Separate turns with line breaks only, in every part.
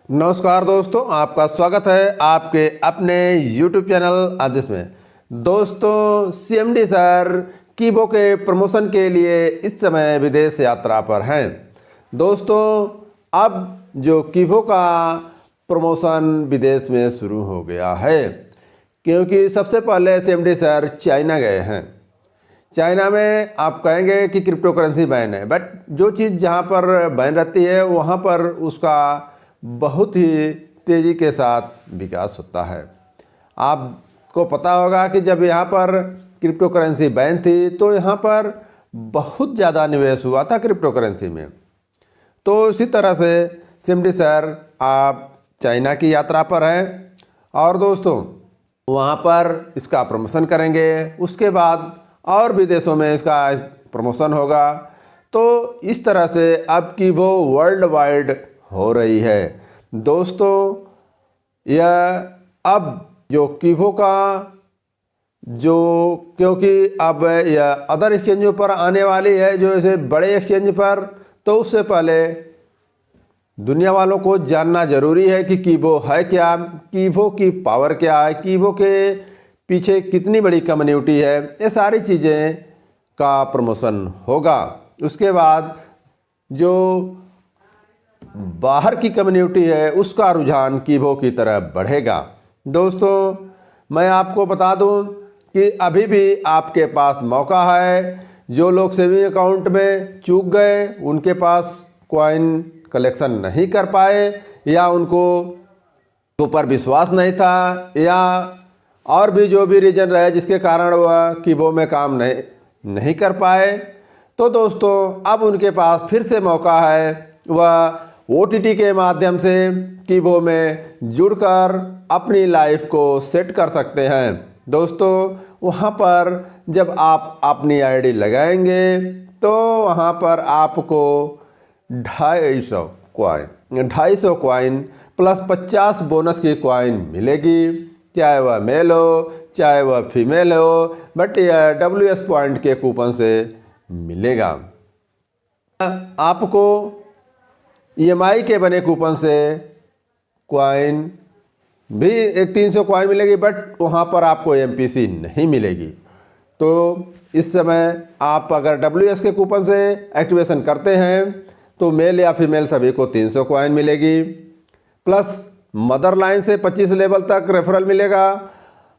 नमस्कार दोस्तों, आपका स्वागत है आपके अपने YouTube चैनल आदेश में। दोस्तों, CMD सर कीबो के प्रमोशन के लिए इस समय विदेश यात्रा पर हैं। दोस्तों, अब जो कीबो का प्रमोशन विदेश में शुरू हो गया है, क्योंकि सबसे पहले CMD सर चाइना गए हैं। चाइना में आप कहेंगे कि क्रिप्टो करेंसी बैन है, बट जो चीज़ जहाँ पर बैन रहती है वहाँ पर उसका बहुत ही तेज़ी के साथ विकास होता है। आपको पता होगा कि जब यहाँ पर क्रिप्टो करेंसी बैन थी तो यहाँ पर बहुत ज़्यादा निवेश हुआ था क्रिप्टो करेंसी में। तो इसी तरह से CMD सर आप चाइना की यात्रा पर हैं और दोस्तों वहाँ पर इसका प्रमोशन करेंगे। उसके बाद और भी देशों में इसका प्रमोशन होगा। तो इस तरह से अब की वो वर्ल्ड वाइड हो रही है। दोस्तों, यह अब जो कीबो का जो क्योंकि अब यह अदर एक्सचेंजों पर आने वाली है, जो ऐसे बड़े एक्सचेंज पर, तो उससे पहले दुनिया वालों को जानना ज़रूरी है कि कीबो है क्या, कीबो की पावर क्या है, कीबो के पीछे कितनी बड़ी कम्युनिटी है। ये सारी चीज़ें का प्रमोशन होगा। उसके बाद जो बाहर की कम्युनिटी है उसका रुझान कीबो की तरफ बढ़ेगा। दोस्तों, मैं आपको बता दूं कि अभी भी आपके पास मौका है। जो लोग सेविंग अकाउंट में चूक गए, उनके पास कॉइन कलेक्शन नहीं कर पाए, या उनको ऊपर विश्वास नहीं था, या और भी जो भी रीज़न रहे जिसके कारण वह कीबो में काम नहीं कर पाए, तो दोस्तों अब उनके पास फिर से मौका है। वह OTT के माध्यम से कीबो में जुड़कर अपनी लाइफ को सेट कर सकते हैं। दोस्तों, वहाँ पर जब आप अपनी ID लगाएंगे तो वहाँ पर आपको 250 कॉइन प्लस 50 बोनस की कॉइन मिलेगी, चाहे वह मेल हो चाहे वह फीमेल हो, बट यह WS पॉइंट के कूपन से मिलेगा। आपको EMI के बने कूपन से कॉइन भी एक 300 कॉइन मिलेगी, बट वहाँ पर आपको MPC नहीं मिलेगी। तो इस समय आप अगर WS के कूपन से एक्टिवेशन करते हैं तो मेल या फीमेल सभी को 300 कॉइन मिलेगी, प्लस मदर लाइन से 25 लेवल तक रेफरल मिलेगा,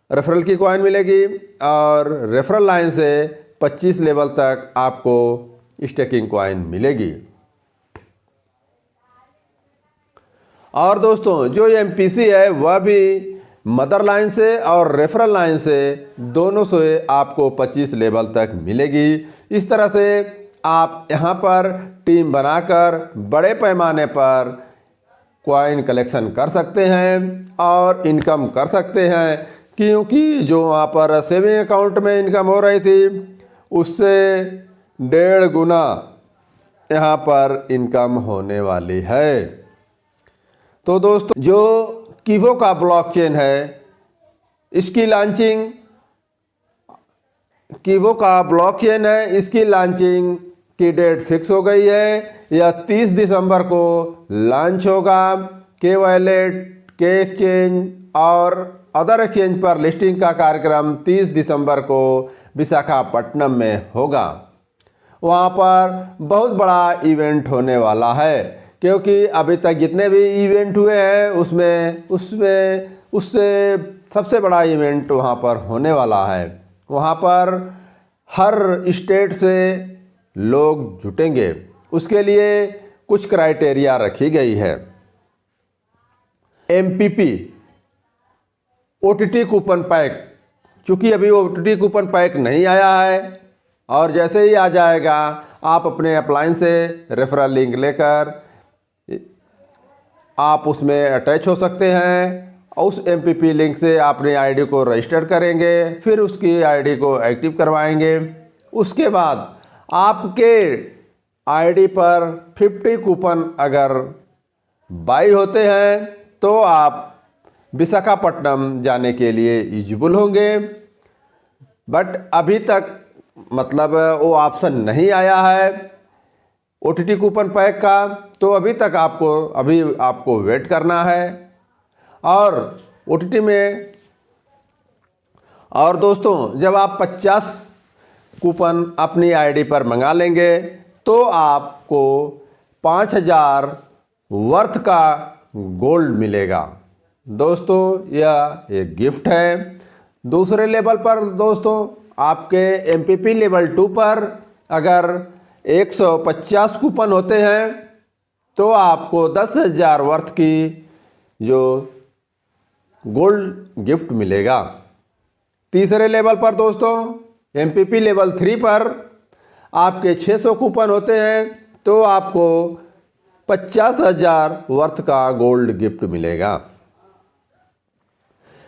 रेफरल की कॉइन मिलेगी, और रेफरल लाइन से 25 लेवल तक आपको स्टेकिंग कॉइन मिलेगी। और दोस्तों, जो MPC है वह भी मदर लाइन से और रेफरल लाइन से दोनों से आपको 25 लेवल तक मिलेगी। इस तरह से आप यहाँ पर टीम बनाकर बड़े पैमाने पर कॉइन कलेक्शन कर सकते हैं और इनकम कर सकते हैं, क्योंकि जो वहाँ पर सेविंग अकाउंट में इनकम हो रही थी उससे 1.5 गुना यहाँ पर इनकम होने वाली है। तो दोस्तों, जो कीबो का ब्लॉकचेन है, इसकी लॉन्चिंग कीबो का ब्लॉकचेन है, इसकी लॉन्चिंग की डेट फिक्स हो गई है। यह 30 दिसंबर को लॉन्च होगा। के वॉलेट, के एक्सचेंज और अदर एक्सचेंज पर लिस्टिंग का कार्यक्रम 30 दिसंबर को विशाखापट्टनम में होगा। वहाँ पर बहुत बड़ा इवेंट होने वाला है, क्योंकि अभी तक जितने भी इवेंट हुए हैं उससे सबसे बड़ा इवेंट वहाँ पर होने वाला है। वहाँ पर हर स्टेट से लोग जुटेंगे। उसके लिए कुछ क्राइटेरिया रखी गई है। MPP OTT कूपन पैक, चूँकि अभी OTT कूपन पैक नहीं आया है, और जैसे ही आ जाएगा आप अपने अपलाइन से रेफरल लिंक लेकर आप उसमें अटैच हो सकते हैं। उस MPP लिंक से अपने ID को रजिस्टर करेंगे, फिर उसकी ID को एक्टिव करवाएंगे। उसके बाद आपके ID पर 50 कूपन अगर बाई होते हैं तो आप विशाखापट्टनम जाने के लिए एलिजिबल होंगे। बट अभी तक मतलब वो ऑप्शन नहीं आया है। OTT कूपन पैक का, तो अभी आपको वेट करना है। और OTT में, और दोस्तों जब आप 50 कूपन अपनी आईडी पर मंगा लेंगे तो आपको 5000 वर्थ का गोल्ड मिलेगा। दोस्तों यह एक गिफ्ट है। दूसरे लेवल पर दोस्तों, आपके MPP लेवल 2 पर अगर 150 कूपन होते हैं तो आपको 10,000 वर्थ की जो गोल्ड गिफ्ट मिलेगा। तीसरे लेवल पर दोस्तों, MPP लेवल 3 पर आपके 600 कूपन होते हैं तो आपको 50,000 वर्थ का गोल्ड गिफ्ट मिलेगा।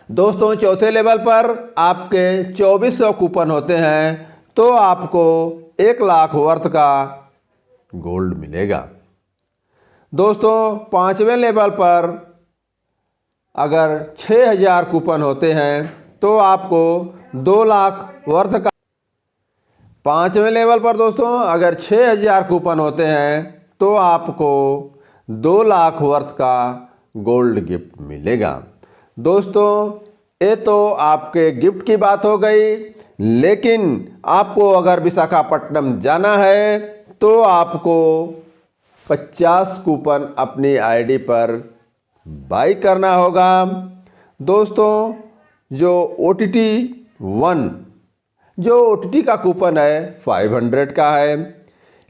दोस्तों चौथे लेवल पर आपके 2400 कूपन होते हैं तो आपको 1 लाख वर्थ का गोल्ड मिलेगा। दोस्तों पांचवें लेवल पर अगर 6000 कूपन होते हैं तो आपको 2 लाख वर्थ का। पांचवें लेवल पर दोस्तों अगर 6000 कूपन होते हैं तो आपको 2 लाख वर्थ का गोल्ड गिफ्ट मिलेगा। दोस्तों ये तो आपके गिफ्ट की बात हो गई, लेकिन आपको अगर विशाखापट्टनम जाना है तो आपको 50 कूपन अपनी आईडी पर बाई करना होगा। दोस्तों जो OTT 1 जो OTT का कूपन है 500 का है।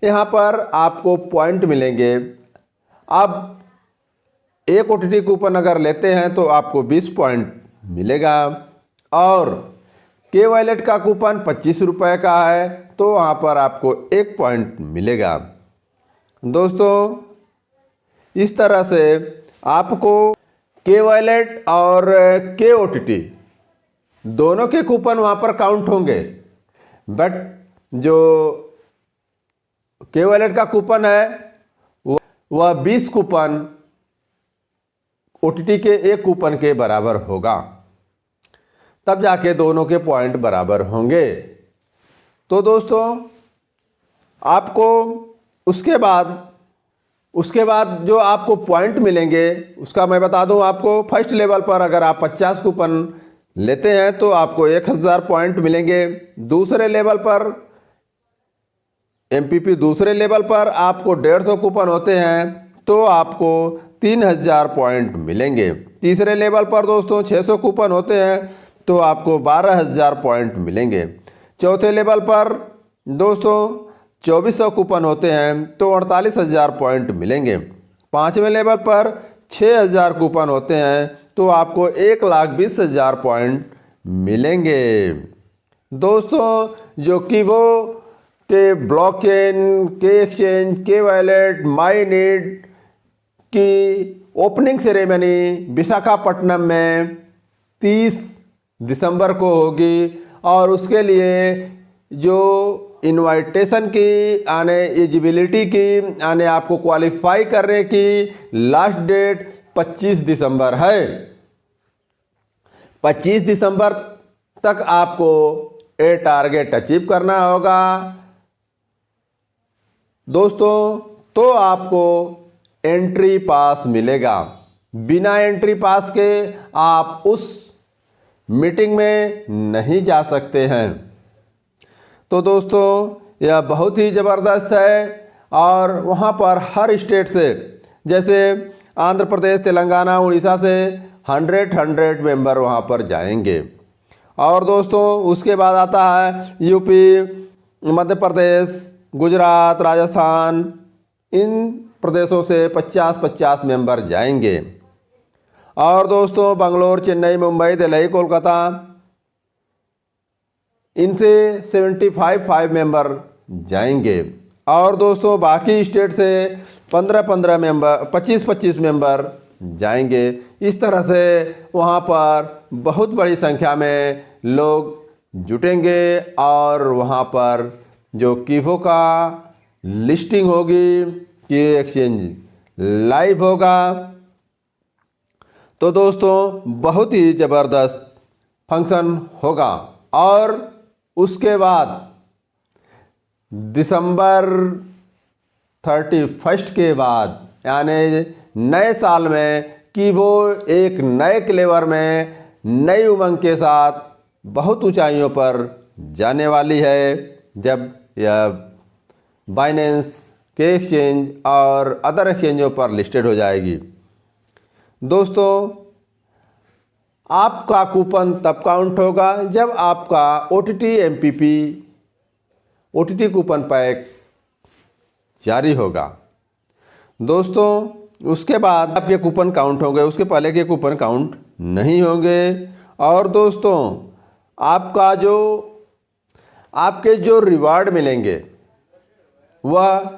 यहाँ पर आपको पॉइंट मिलेंगे। अब एक OTT कूपन अगर लेते हैं तो आपको 20 पॉइंट मिलेगा, और K वॉलेट का कूपन 25 रुपये का है तो वहाँ पर आपको 1 पॉइंट मिलेगा। दोस्तों इस तरह से आपको K वॉलेट और K OTT दोनों के कूपन वहाँ पर काउंट होंगे, बट जो K वॉलेट का कूपन है वह 20 कूपन OTT के एक कूपन के बराबर होगा, तब जाके दोनों के पॉइंट बराबर होंगे। तो दोस्तों आपको उसके बाद जो आपको पॉइंट मिलेंगे उसका मैं बता दूं आपको। फर्स्ट लेवल पर अगर आप 50 कूपन लेते हैं तो आपको 1000 पॉइंट मिलेंगे। दूसरे लेवल पर MPP दूसरे लेवल पर आपको 150 कूपन होते हैं तो आपको 3000 पॉइंट मिलेंगे। तीसरे लेवल पर दोस्तों 600 कूपन होते हैं तो आपको 12000 पॉइंट मिलेंगे। चौथे लेवल पर दोस्तों 2400 कूपन होते हैं तो 48000 पॉइंट मिलेंगे। पाँचवें लेवल पर 6000 कूपन होते हैं तो आपको 1,20,000 पॉइंट मिलेंगे। दोस्तों जो कीवो के ब्लॉकचेन, के एक्सचेंज, के वॉलेट, माईनीड की ओपनिंग सेरेमनी विशाखापट्टनम में 30 दिसंबर को होगी, और उसके लिए जो इनवाइटेशन की एलिजिबिलिटी की आपको क्वालिफाई करने की लास्ट डेट 25 दिसंबर है। 25 दिसंबर तक आपको ये टारगेट अचीव करना होगा दोस्तों, तो आपको एंट्री पास मिलेगा। बिना एंट्री पास के आप उस मीटिंग में नहीं जा सकते हैं। तो दोस्तों यह बहुत ही ज़बरदस्त है, और वहाँ पर हर स्टेट से, जैसे आंध्र प्रदेश, तेलंगाना, उड़ीसा से 100 मेंबर वहाँ पर जाएंगे। और दोस्तों उसके बाद आता है यूपी, मध्य प्रदेश, गुजरात, राजस्थान, इन प्रदेशों से 50-50 मेंबर जाएंगे। और दोस्तों बंगलोर, चेन्नई, मुंबई, दिल्ली, कोलकाता, इनसे 75 मेंबर जाएंगे। और दोस्तों बाकी स्टेट से 15 मेंबर, 25 मेंबर जाएंगे। इस तरह से वहाँ पर बहुत बड़ी संख्या में लोग जुटेंगे, और वहाँ पर जो कीवो का लिस्टिंग होगी, की एक्सचेंज लाइव होगा। तो दोस्तों बहुत ही ज़बरदस्त फंक्शन होगा। और उसके बाद दिसंबर 31 के बाद यानी नए साल में कीबो एक नए क्लेवर में नई उमंग के साथ बहुत ऊंचाइयों पर जाने वाली है, जब यह बाइनेंस के एक्सचेंज और अदर एक्सचेंजों पर लिस्टेड हो जाएगी। दोस्तों, आपका कूपन तब काउंट होगा जब आपका OTT MPP OTT coupon pack जारी होगा। दोस्तों, उसके बाद आपके कूपन काउंट होंगे, उसके पहले के कूपन काउंट नहीं होंगे। और दोस्तों, आपके जो रिवार्ड मिलेंगे वह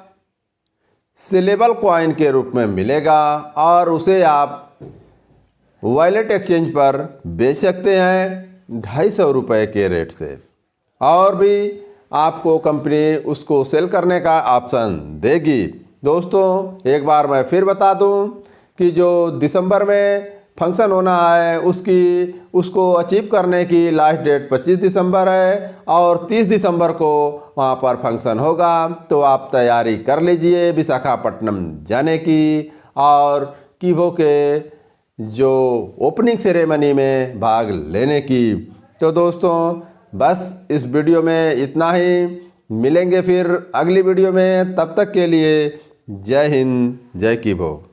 सेलेबल कॉइन के रूप में मिलेगा और उसे आप वॉलेट एक्सचेंज पर बेच सकते हैं 250 रुपये के रेट से, और भी आपको कंपनी उसको सेल करने का ऑप्शन देगी। दोस्तों, एक बार मैं फिर बता दूं कि जो दिसंबर में फंक्शन होना है उसको अचीव करने की लास्ट डेट 25 दिसंबर है और 30 दिसंबर को वहाँ पर फंक्शन होगा। तो आप तैयारी कर लीजिए विशाखापट्टनम जाने की और कीबो के जो ओपनिंग सेरेमनी में भाग लेने की। तो दोस्तों, बस इस वीडियो में इतना ही। मिलेंगे फिर अगली वीडियो में, तब तक के लिए जय हिंद, जय कीबो।